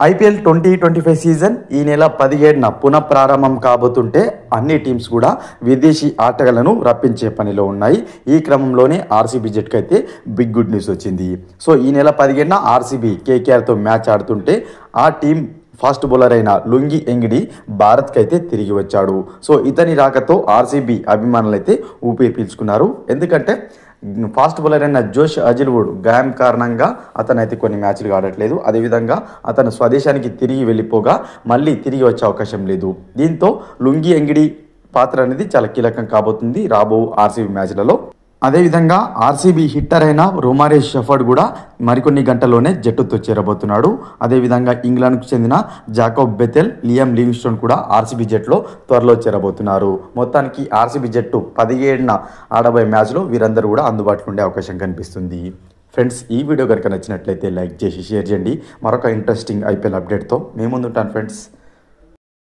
IPL 2025 season ఈ నెల 17న పునఃప్రారంభం కాబోతుంటే అన్ని టీమ్స్ కూడా విదేశీ ఆటగాళ్లను రప్పించే పనిలో ఉన్నాయి. ఈ క్రమంలోనే ఆర్సీబీ జట్టుకు అయితే బిగ్ గుడ్ న్యూస్ వచ్చింది. సో ఈ నెల 17న ఆర్సీబీ కేకేఆర్తో మ్యాచ్ ఆడుతుంటే ఆ టీం ఫాస్ట్ బౌలర్ అయిన లుంగి ఎంగిడి భారత్కి అయితే తిరిగి వచ్చాడు. సో ఇతని రాకతో ఆర్సీబీ అభిమానులు అయితే ఊపిరి పీల్చుకున్నారు. ఎందుకంటే ఫాస్ట్ బౌలర్ అయిన జోష్ అజిల్వుడ్ గాయం కారణంగా అతను అయితే కొన్ని మ్యాచ్లు ఆడట్లేదు. అదేవిధంగా అతను స్వదేశానికి తిరిగి వెళ్ళిపోగా మళ్ళీ తిరిగి వచ్చే అవకాశం లేదు. దీంతో లుంగి ఎంగిడి పాత్ర అనేది చాలా కీలకం కాబోతుంది రాబో ఆర్సీబీ మ్యాచ్లలో. అదేవిధంగా ఆర్సీబీ హిట్టర్ అయిన రోమారియస్ షెఫర్డ్ కూడా మరికొన్ని గంటల్లోనే జట్టుతో చేరబోతున్నాడు. అదేవిధంగా ఇంగ్లాండ్కు చెందిన జాకోబ్ బెథెల్, లియామ్ లివింగ్స్టోన్ కూడా ఆర్సీబీ జట్టులో త్వరలో చేరబోతున్నారు. మొత్తానికి ఆర్సీబీ జట్టు 17న ఆడబోయే మ్యాచ్లో వీరందరూ కూడా అందుబాటులో ఉండే అవకాశం కనిపిస్తుంది. ఫ్రెండ్స్, ఈ వీడియో కనుక నచ్చినట్లయితే లైక్ చేసి షేర్ చేయండి. మరొక ఇంట్రెస్టింగ్ ఐపీఎల్ అప్డేట్తో మేము ముందుంటాను ఫ్రెండ్స్.